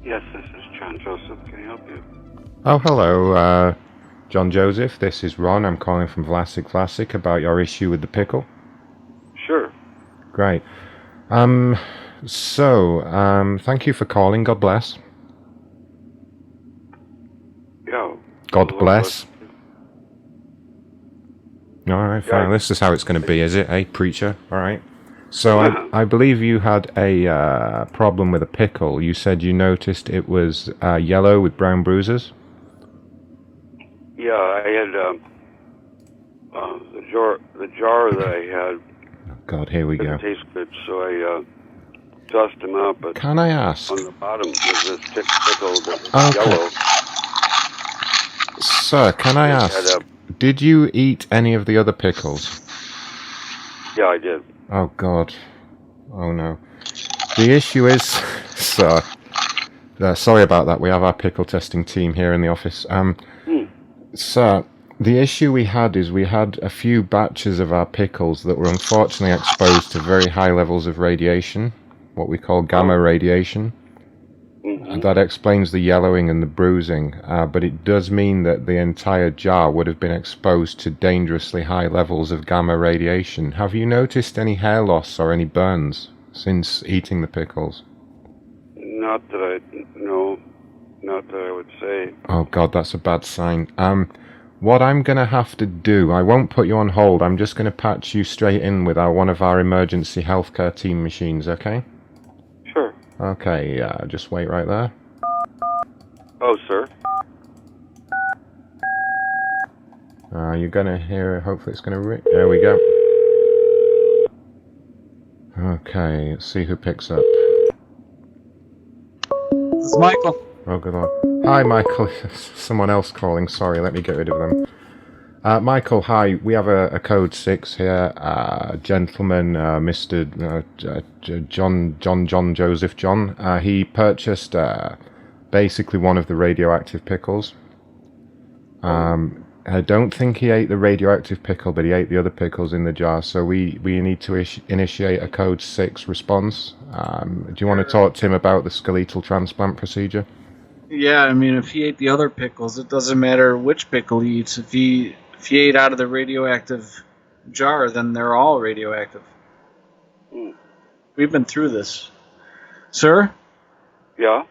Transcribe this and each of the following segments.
Yes, this is John Joseph. Can I help you? Oh, hello, John Joseph. This is Ron. I'm calling from Vlasic about your issue with the pickle. Sure. Great. Thank you for calling. God bless. Yeah. God Lord bless. All right, fine. This is how it's going to be, is it? Hey, preacher. All right. So I believe you had a problem with a pickle. You said you noticed it was yellow with brown bruises. Yeah, I had the jar that I had. Oh, God, here we go. Didn't taste good, so I tossed them out. But Can I ask? on the bottom was this pickle that was yellow. Sir, can I ask? Did you eat any of the other pickles? Yeah, I did. Oh, God. Oh, no. The issue is, sir, sorry about that. We have our pickle testing team here in the office. Sir, the issue we had is we had a few batches of our pickles that were unfortunately exposed to very high levels of radiation, what we call gamma radiation. And that explains the yellowing and the bruising, but it does mean that the entire jar would have been exposed to dangerously high levels of gamma radiation. Have you noticed any hair loss or any burns since eating the pickles? Not that I would say. Oh, God, that's a bad sign. What I'm going to have to do, I won't put you on hold. I'm just going to patch you straight in with one of our emergency healthcare team machines, okay? Sure. Okay, just wait right there. Oh, sir. You're going to hear, hopefully it's going to ring. There we go. Okay, let's see who picks up. This is Michael. Oh, good Lord. Hi, Michael. Someone else calling. Sorry, let me get rid of them. Michael, hi. We have a code 6 here. Gentleman, Mr. John Joseph John. He purchased basically one of the radioactive pickles. I don't think he ate the radioactive pickle, but he ate the other pickles in the jar. So we need to initiate a code 6 response. Do you want to talk to him about the skeletal transplant procedure? Yeah, I mean, if he ate the other pickles, it doesn't matter which pickle he eats. If he ate out of the radioactive jar, then they're all radioactive. We've been through this. Sir? Yeah?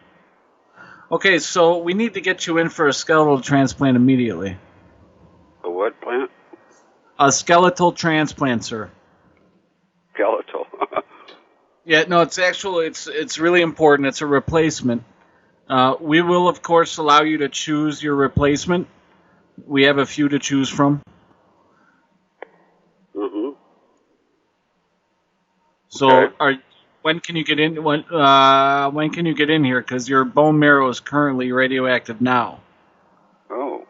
Okay, so we need to get you in for a skeletal transplant immediately. A what plant? A skeletal transplant, sir. Skeletal. Yeah, no, it's really important. It's a replacement. We will, of course, allow you to choose your replacement. We have a few to choose from. So, okay. When can you get in? When can you get in here? Because your bone marrow is currently radioactive now. Oh.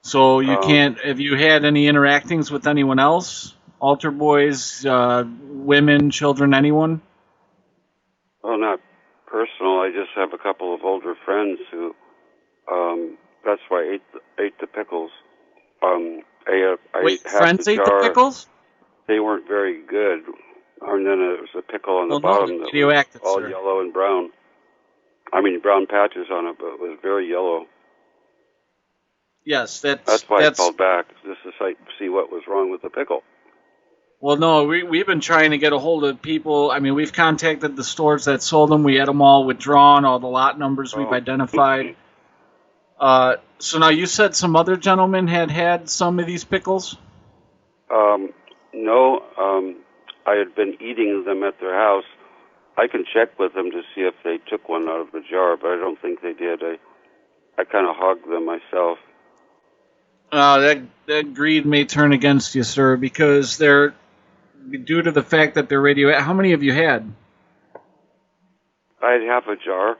So you can't. Have you had any interactions with anyone else? Altar boys, women, children, anyone? Well, not personal. I just have a couple of older friends who. That's why I ate the pickles. Wait, ate half friends the ate jar. the pickles? They weren't very good. And then there was a pickle on the bottom that was all yellow and brown. I mean, brown patches on it, but it was very yellow. Yes, that's why I called back, just to see what was wrong with the pickle. Well, no, we've been trying to get a hold of people. I mean, we've contacted the stores that sold them. We had them all withdrawn, all the lot numbers we've identified. So now you said some other gentlemen had some of these pickles? No, I had been eating them at their house. I can check with them to see if they took one out of the jar, but I don't think they did. I kind of hogged them myself. That greed may turn against you, sir, because they're due to the fact that they're radioactive. How many have you had? I had half a jar,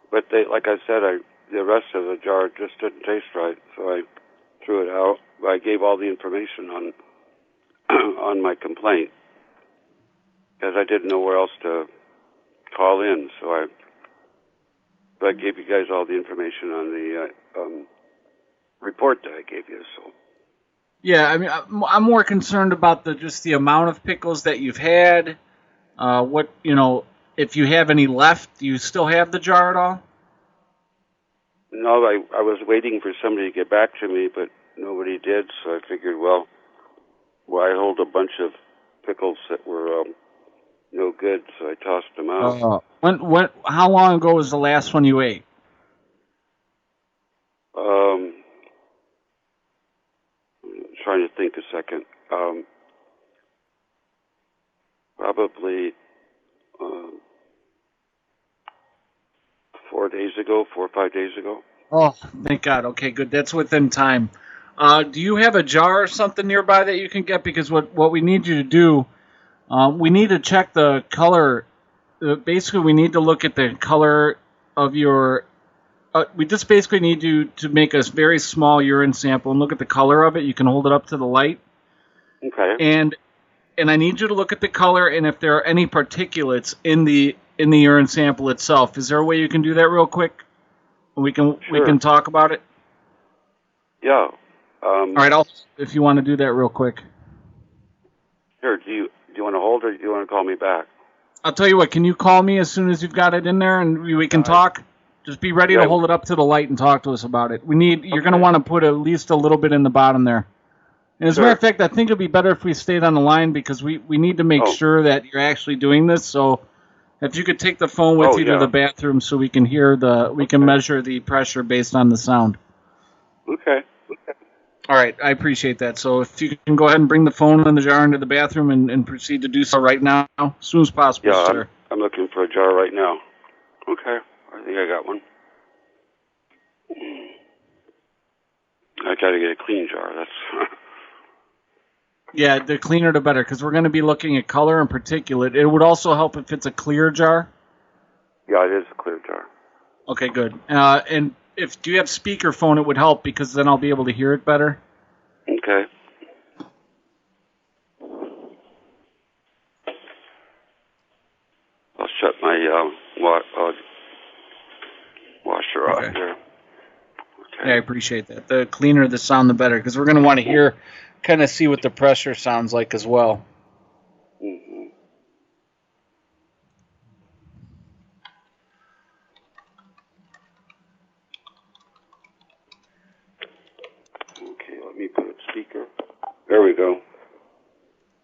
but like I said, the rest of the jar just didn't taste right, so I threw it out. I gave all the information on on my complaint because I didn't know where else to call in, so I gave you guys all the information on the report that I gave you. So. Yeah, I mean, I'm more concerned about just the amount of pickles that you've had. if you have any left, do you still have the jar at all? No, I was waiting for somebody to get back to me, but nobody did, so I figured, well, I hold a bunch of pickles that were no good, so I tossed them out. How long ago was the last one you ate? Trying to think a second. Probably 4 or 5 days ago. Oh, thank God. Okay, good. That's within time. Do you have a jar or something nearby that you can get? Because what we need you to do, we need to check the color. Basically, we need to look at the color of your... we just basically need you to make a very small urine sample and look at the color of it. You can hold it up to the light. Okay. And I need you to look at the color and if there are any particulates in the urine sample itself. Is there a way you can do that real quick? We can talk about it. Yeah. All right. If you want to do that real quick. Here, do you want to hold or do you want to call me back? I'll tell you what. Can you call me as soon as you've got it in there and we can talk? Just be ready to hold it up to the light and talk to us about it. You're going to want to put at least a little bit in the bottom there. And as a matter of fact, I think it'd be better if we stayed on the line because we need to make sure that you're actually doing this. So if you could take the phone with you to the bathroom so we can we can measure the pressure based on the sound. Okay. All right, I appreciate that. So if you can go ahead and bring the phone and the jar into the bathroom and proceed to do so right now, as soon as possible, sir. I'm looking for a jar right now. Okay, I think I got one. I got to get a clean jar. That's... Yeah, the cleaner the better, because we're going to be looking at color and particulate. It would also help if it's a clear jar. Yeah, it is a clear jar. Okay, good. And if you have speakerphone, it would help, because then I'll be able to hear it better. Okay. I'll shut my washer off here. Okay. Yeah, I appreciate that. The cleaner the sound, the better, because we're going to want to kind of see what the pressure sounds like as well. Mm-hmm. Okay, let me put it speaker. There we go.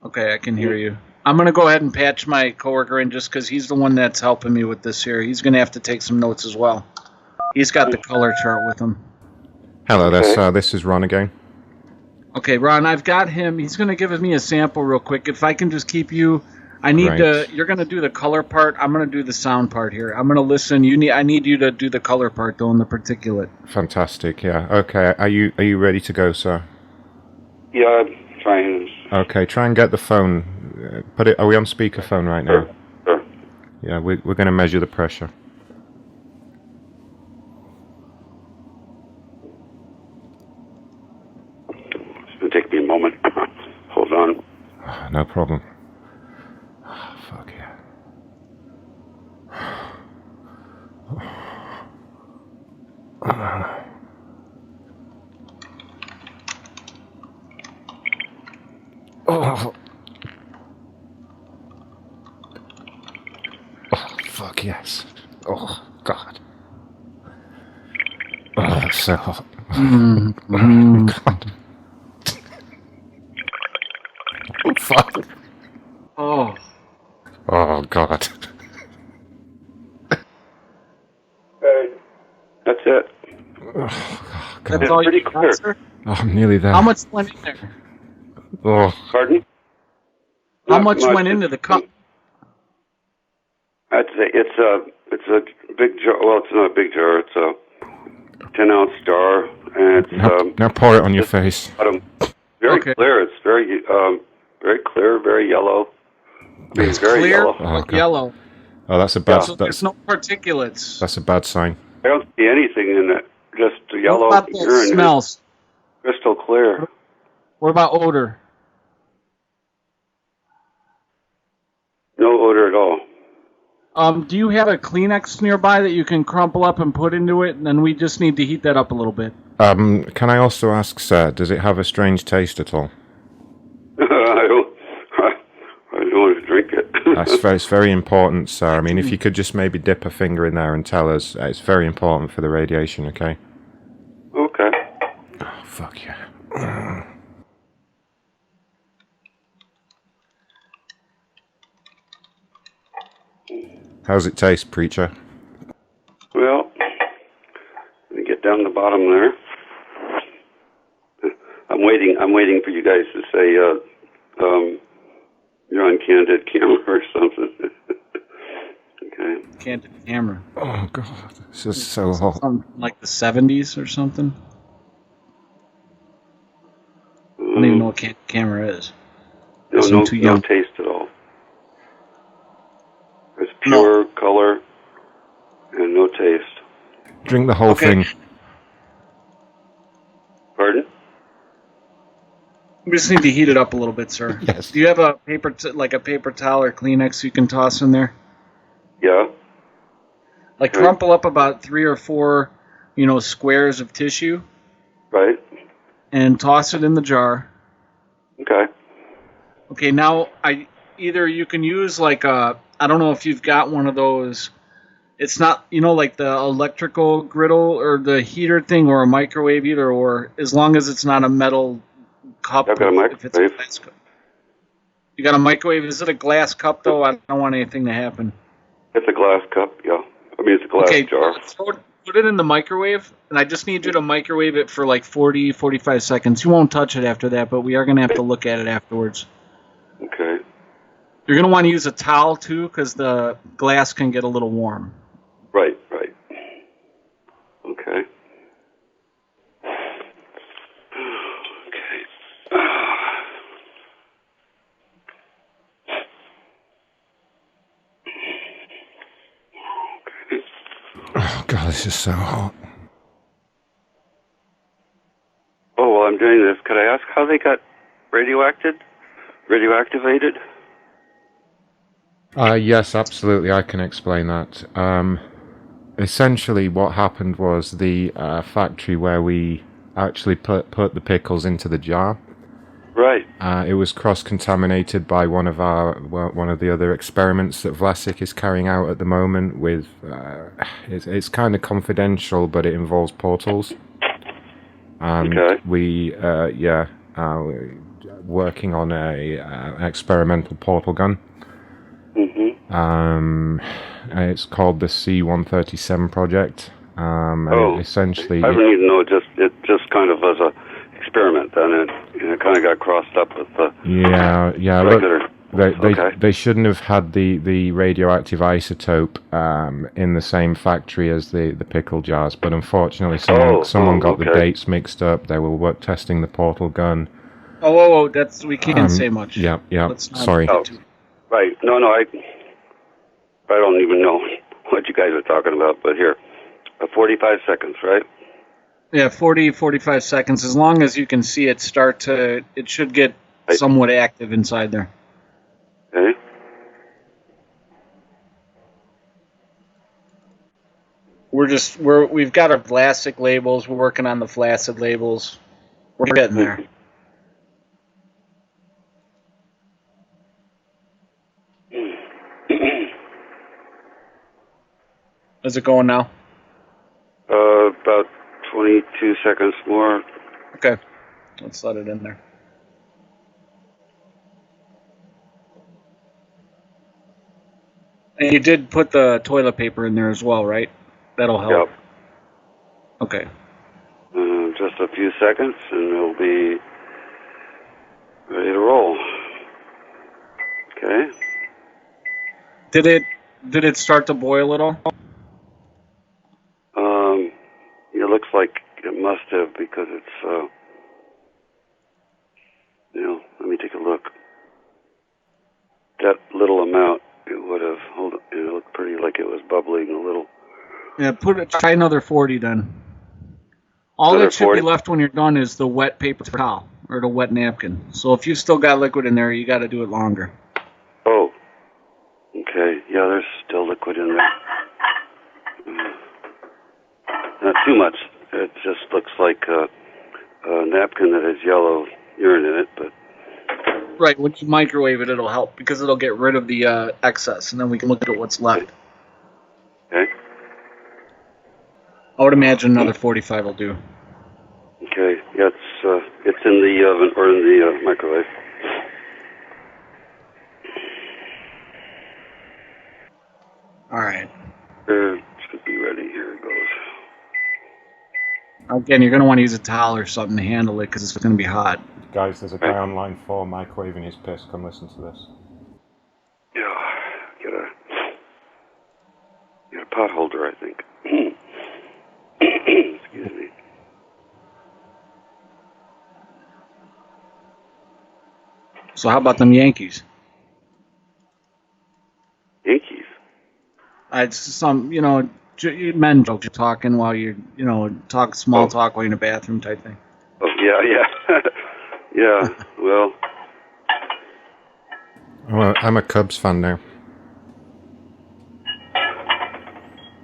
Okay, I can hear you. I'm going to go ahead and patch my coworker in just because he's the one that's helping me with this here. He's going to have to take some notes as well. He's got the color chart with him. Hello, this is Ron again. Okay, Ron, I've got him. He's going to give me a sample real quick. If I can just keep you... You're going to do the color part. I'm going to do the sound part here. I'm going to listen. I need you to do the color part, though, in the particulate. Fantastic, yeah. Okay, are you ready to go, sir? Yeah, I'm trying. Okay, try and get the phone. Are we on speakerphone right now? Sure. Yeah, we're going to measure the pressure. It's going to take me a moment. Hold on. No problem. Oh, fuck yeah. Oh, fuck yes. Oh, God. Oh, it's so hot. Mm-hmm. God. Oh, fuck. Oh. Oh, God. That's it. Oh, God. That's all pretty you got, clear. sir? Oh, I'm nearly there. How much went in there? Oh. Pardon? How much went into the cup? I'd say it's a big jar. Well, it's not a big jar. It's a 10-ounce jar, and it's now pour it on your face. Very clear. It's very clear, very yellow. I mean, It's very clear, yellow. but yellow. Oh, that's a bad. So there's no particulates. That's a bad sign. I don't see anything in it. Just the yellow What about the urine. smells? Crystal clear. What about odor? No odor at all. Do you have a Kleenex nearby that you can crumple up and put into it? And then we just need to heat that up a little bit. Can I also ask, sir, does it have a strange taste at all? I don't want to drink it. It's very important, sir. I mean, if you could just maybe dip a finger in there and tell us, it's very important for the radiation, okay? Okay. Oh, fuck yeah. How's it taste, preacher? Well, let me get down the bottom there. I'm waiting for you guys to say you're on candid camera or something. Okay. Candid camera. Oh god, this is so hot. Something like the 70s or something. I don't even know what candid camera is. No taste at all. It's pure color and no taste. Drink the whole thing. Pardon? We just need to heat it up a little bit, sir. Yes. Do you have a paper towel or Kleenex you can toss in there? Yeah. Like crumple up about 3 or 4, squares of tissue. Right. And toss it in the jar. Okay. Okay, now either you can use I don't know if you've got one of those. It's not, like the electrical griddle or the heater thing or a microwave either, or as long as it's not a metal cup. I've got a microwave. If it's a glass cup. You got a microwave? Is it a glass cup, though? I don't want anything to happen. It's a glass cup, yeah. I mean, it's a glass jar. Put it in the microwave, and I just need you to microwave it for 40, 45 seconds. You won't touch it after that, but we are going to have to look at it afterwards. Okay. You're going to want to use a towel, too, because the glass can get a little warm. Right. Okay. Oh god, this is so hot. Oh, while I'm doing this, could I ask how they got radioactivated? Yes, absolutely, I can explain that. Essentially, what happened was the factory where we actually put the pickles into the jar. Right. It was cross-contaminated by one of the other experiments that Vlasic is carrying out at the moment. With it's kind of confidential, but it involves portals. And we're working on an experimental portal gun. Mm-hmm. It's called the C-137 project. Essentially, I don't even know. It just kind of was a experiment, and it kind of got crossed up with the regular. They shouldn't have had the radioactive isotope in the same factory as the pickle jars, but unfortunately someone got the dates mixed up. They were testing the portal gun. Oh, we can't say much. Yeah. Sorry. Right. No, I don't even know what you guys are talking about, but here, 45 seconds, right? Yeah, 40, 45 seconds. As long as you can see it it should get somewhat active inside there. Okay. We've got our Vlasic labels. We're working on the flaccid labels. We're getting there. Is it going now? About 22 seconds more. Okay. Let's let it in there. And you did put the toilet paper in there as well, right? That'll help. Yep. Okay. Just a few seconds, and it'll be ready to roll. Okay. Did it start to boil at all? It looks like it must have, because it's let me take a look. That little amount, it would have, it looked pretty like it was bubbling a little. Yeah, try another 40 then. All that should be left when you're done is the wet paper towel or the wet napkin. So if you've still got liquid in there, you got to do it longer. Oh, okay. Yeah, there's still liquid in there. Not too much. It just looks like a napkin that has yellow urine in it, but Right, when you microwave it, it'll help because it'll get rid of the excess, and then we can look at what's left. Okay. I would imagine another 45 will do. Okay. Yeah, it's in the oven or in the microwave. All right. Should be ready. Here it goes. Again, you're going to want to use a towel or something to handle it because it's going to be hot. Guys, there's a guy on line 4 microwaving his piss. Come listen to this. Yeah. Get a pot holder, I think. Excuse me. So how about them Yankees? Yankees. It's some, men joke talking while you're, talk small talk while you're in the bathroom type thing. Oh, yeah. Yeah, well. I'm a Cubs fan now.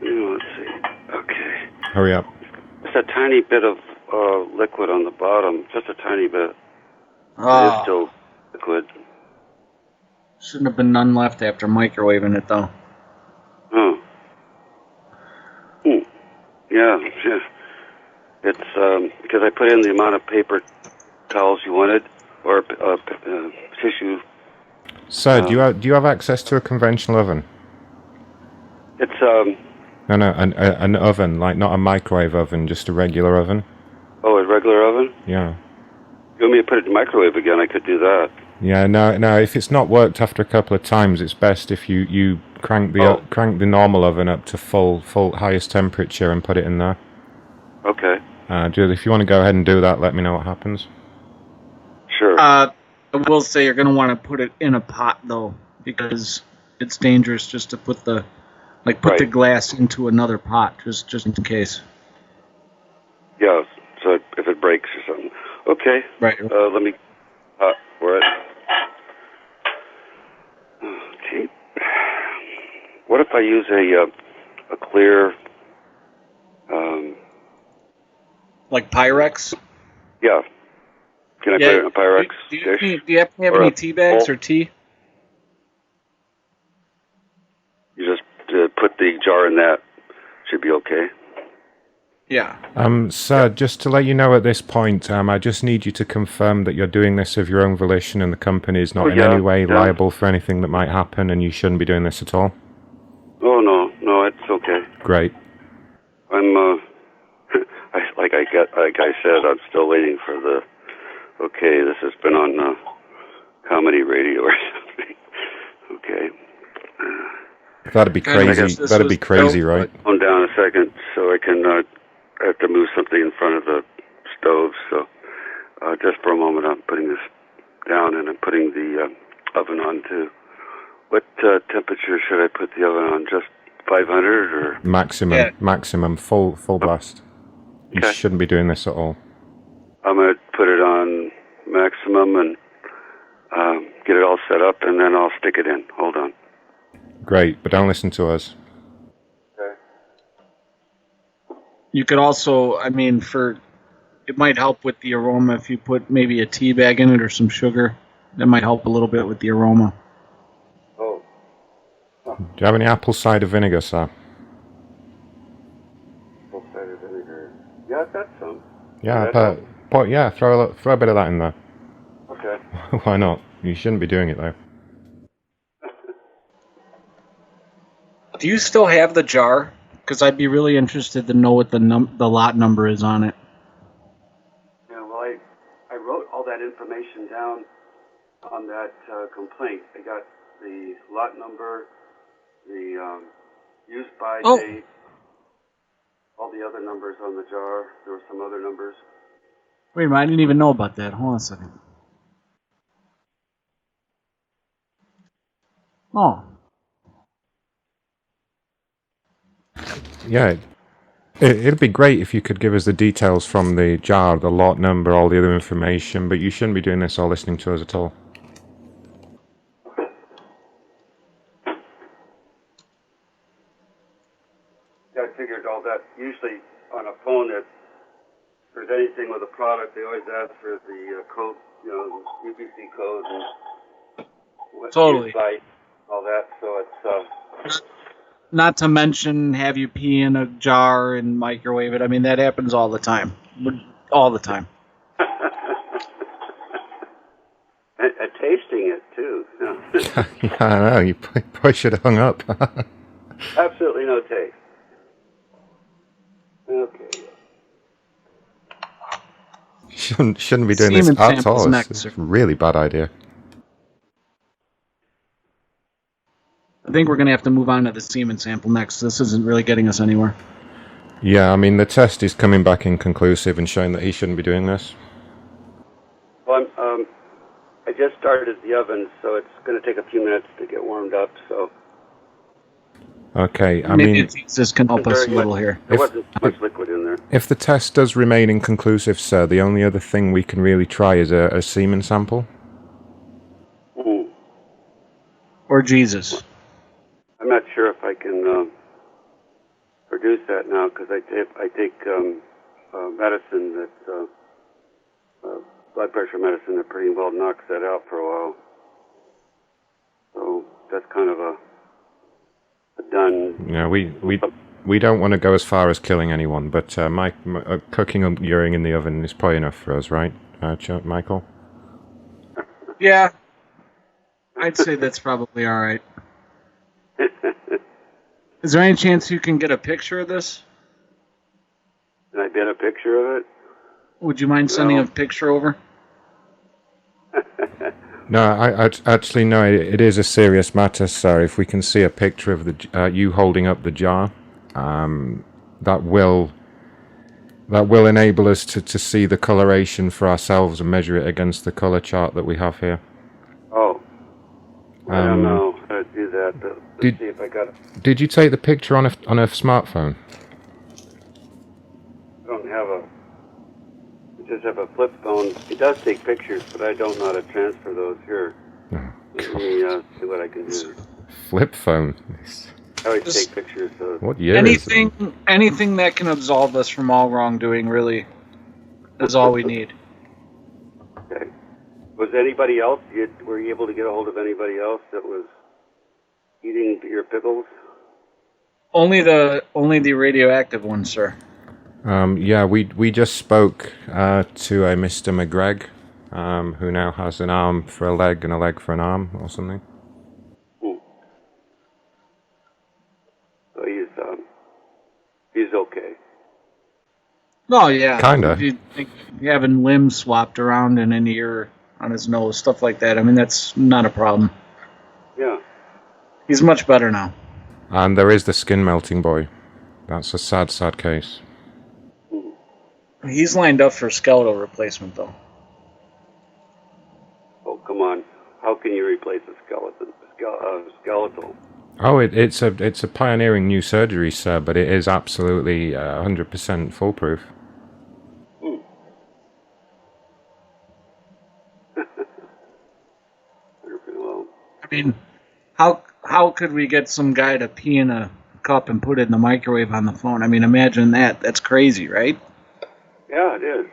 Let's see. Okay. Hurry up. Just a tiny bit of liquid on the bottom. Just a tiny bit. Oh. It is still liquid. Shouldn't have been none left after microwaving it, though. Oh. Yeah. It's because I put in the amount of paper towels you wanted, or tissue. Sir, do you have access to a conventional oven? It's No, an oven, like not a microwave oven, just a regular oven. Oh, a regular oven? Yeah. You want me to put it in the microwave again? I could do that. Yeah, no. If it's not worked after a couple of times, it's best if you crank the normal oven up to full highest temperature and put it in there. Okay. If you want to go ahead and do that, let me know what happens. Sure. I will say you're going to want to put it in a pot, though, because it's dangerous just to put the glass into another pot, just in case. Yeah, so if it breaks or something. Okay. Right. Let me pour it. Okay. What if I use a clear... like Pyrex? Yeah. Can I put it in a Pyrex dish? Do you have to have any tea bags or tea? You just put the jar in that. Should be okay. Yeah. Sir, just to let you know at this point, I just need you to confirm that you're doing this of your own volition and the company is not in any way liable for anything that might happen, and you shouldn't be doing this at all. Oh, no, it's okay. Great. I'm, like I said, I'm still waiting for the, okay, this has been on comedy radio or something. Okay. That'd be crazy. That'd be crazy, right? Hold down a second so I can, I have to move something in front of the stove, so just for a moment I'm putting this down and I'm putting the oven on too. What temperature should I put the oven on? Just 500 or? Maximum, full blast. You shouldn't be doing this at all. I'm going to put it on maximum and get it all set up, and then I'll stick it in. Hold on. Great, but don't listen to us. Okay. You could also, it might help with the aroma if you put maybe a tea bag in it or some sugar. That might help a little bit with the aroma. Oh. Do you have any apple cider vinegar, sir? Apple cider vinegar. Yeah, I've got some. Yeah, throw a bit of that in there. Okay. Why not? You shouldn't be doing it though. Do you still have the jar? Because I'd be really interested to know what the lot number is on it. Yeah, well, I wrote all that information down on that complaint. I got the lot number, the use by date, all the other numbers on the jar. There were some other numbers. Wait a minute, I didn't even know about that. Hold on a second. Oh. Yeah, it'd be great if you could give us the details from the jar, the lot number, all the other information, but you shouldn't be doing this or listening to us at all. Yeah, I figured all that. Usually on a phone, if there's anything with a product, they always ask for the code UPC codes and Totally. site, all that. So it's Not to mention have you pee in a jar and microwave it. I mean, that happens all the time. All the time. and tasting it too. Yeah, I know. You probably should have hung up. Absolutely no taste. Okay. Shouldn't be doing this Semen at samples all. next, It's sir. a really bad idea. I think we're going to have to move on to the semen sample next. This isn't really getting us anywhere. Yeah, I mean, the test is coming back inconclusive and showing that he shouldn't be doing this. Well, I just started the oven, so it's going to take a few minutes to get warmed up. So Okay, I Maybe mean, Jesus can help us a little here. there wasn't much liquid in there. if the test does remain inconclusive, sir, the only other thing we can really try is a semen sample. Or Jesus. I'm not sure if I can produce that now because I take medicine that blood pressure medicine that pretty well knocks that out for a while. So that's kind of a done. Yeah, we don't want to go as far as killing anyone, but cooking urine in the oven is probably enough for us, right, Michael? Yeah. I'd say that's probably all right. Is there any chance you can get a picture of this? Can I get a picture of it? Would you mind sending a picture over? No, I actually no. It is a serious matter, sir. If we can see a picture of you holding up the jar, that will enable us to see the coloration for ourselves and measure it against the color chart that we have here. Oh, I don't know how to do that. Let's see if I got it. Did you take the picture on a smartphone? I don't have I just have a flip phone. It does take pictures, but I don't know how to transfer those here. Let me see what I can do. Flip phone. I always take pictures. So What year anything, is it? anything that can absolve us from all wrongdoing really is all we need. Okay. Was anybody else? Were you able to get a hold of anybody else that was eating your pickles? Only the radioactive one, sir. Yeah, we just spoke to a Mr. McGregor, who now has an arm for a leg and a leg for an arm or something. So he's okay. Oh yeah, Kinda. If you think having limbs swapped around and an ear on his nose, stuff like that. I mean, that's not a problem. Yeah. He's much better now. And there is the skin melting boy. That's a sad, sad case. He's lined up for skeletal replacement, though. Oh, come on. How can you replace a skeletal? Oh, it's a pioneering new surgery, sir, but it is absolutely 100% foolproof. Well, I mean, how could we get some guy to pee in a cup and put it in the microwave on the phone? I mean, imagine that. That's crazy, right? yeah, it is.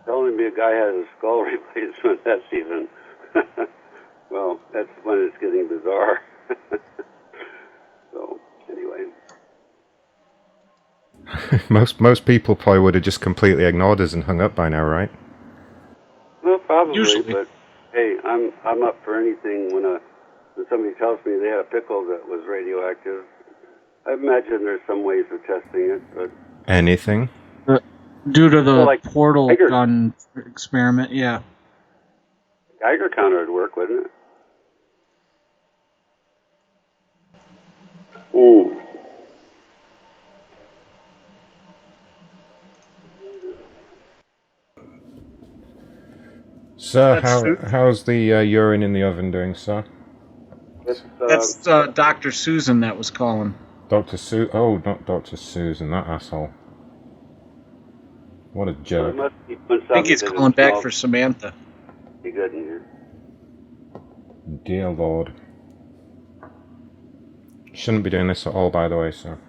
Telling me a guy has a skull replacement, that's even... well, that's when it's getting bizarre. So, anyway. most people probably would have just completely ignored us and hung up by now, right? Well, probably, Usually. but hey, I'm up for anything when somebody tells me they had a pickle that was radioactive. I imagine there's some ways of testing it, but... Anything? Due to the like portal Geiger. gun experiment, yeah. Geiger counter would work, wouldn't it? Ooh. Sir, how's the urine in the oven doing, sir? That's Dr. Susan that was calling. Dr. Oh, not Dr. Susan, that asshole. What a jerk. I think he's calling back for Samantha. Be good in here. Dear Lord. Shouldn't be doing this at all, by the way, sir.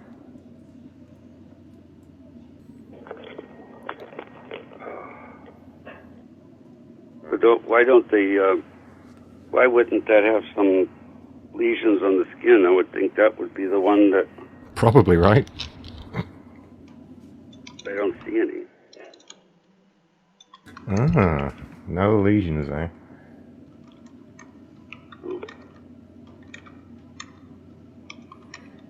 Why wouldn't that have some lesions on the skin? I would think that would be the one that Probably right. I don't see any. Ah, no lesions, eh?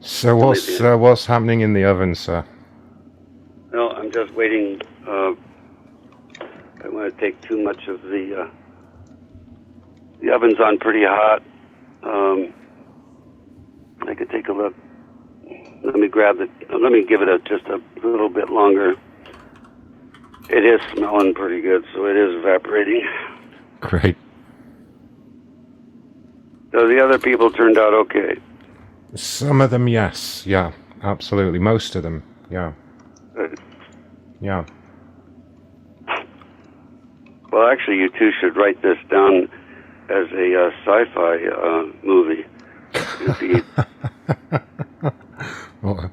So what's happening in the oven, sir? No, I'm just waiting. I don't want to take too much of the oven's on pretty hot. I could take a look. Let me give it just a little bit longer. It is smelling pretty good, so it is evaporating. Great. So the other people turned out okay. Some of them, yes. Yeah, absolutely. Most of them, yeah. Good. Yeah. Well, actually, you two should write this down as a sci-fi movie. Well,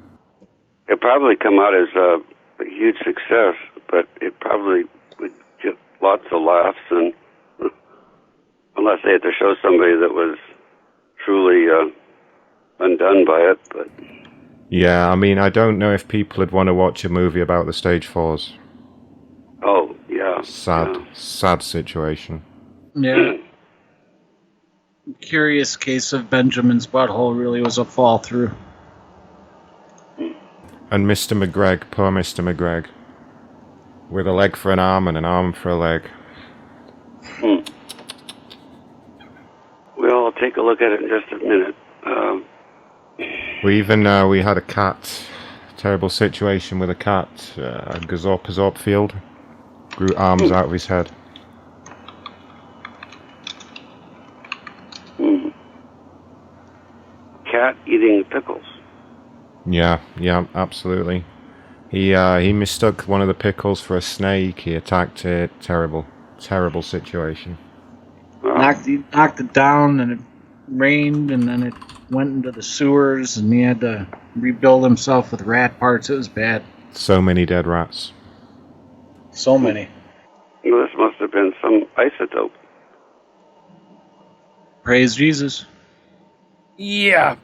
It'd probably come out as a huge success, but it probably would get lots of laughs, and unless they had to show somebody that was truly undone by it. But yeah, I mean, I don't know if people would want to watch a movie about the stage 4s. oh yeah, Sad situation. Yeah. Curious case of Benjamin's butthole really was a fall through. And Mr. McGregor, poor Mr. McGregor, with a leg for an arm and an arm for a leg. Well, I'll take a look at it in just a minute. We had a cat, terrible situation with a cat, Gazorp field, grew arms out of his head. Cat eating pickles. Yeah, absolutely. He mistook one of the pickles for a snake. He attacked it. Terrible situation. Knocked it down, and it rained, and then it went into the sewers, and he had to rebuild himself with rat parts. It was bad. So many dead rats. So many. Well, this must have been some isotope. Praise Jesus. Yeah.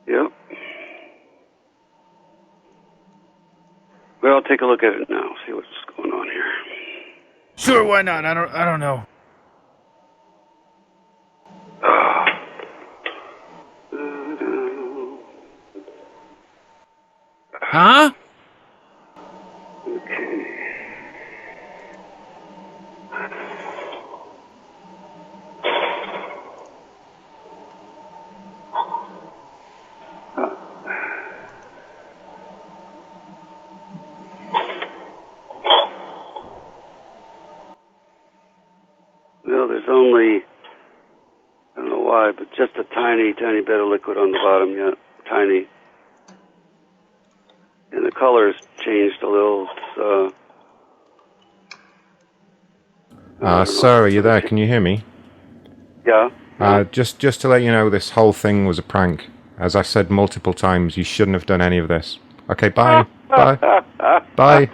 Yep. Well, I'll take a look at it now. See what's going on here. Sure, why not? I don't know. Huh? Okay. Well, there's only, I don't know why, but just a tiny, tiny bit of liquid on the bottom yet. Tiny. And the color's changed a little. Sir, are you there? Can you hear me? Yeah. Just to let you know, this whole thing was a prank. As I said multiple times, you shouldn't have done any of this. Okay, bye. Bye. Bye.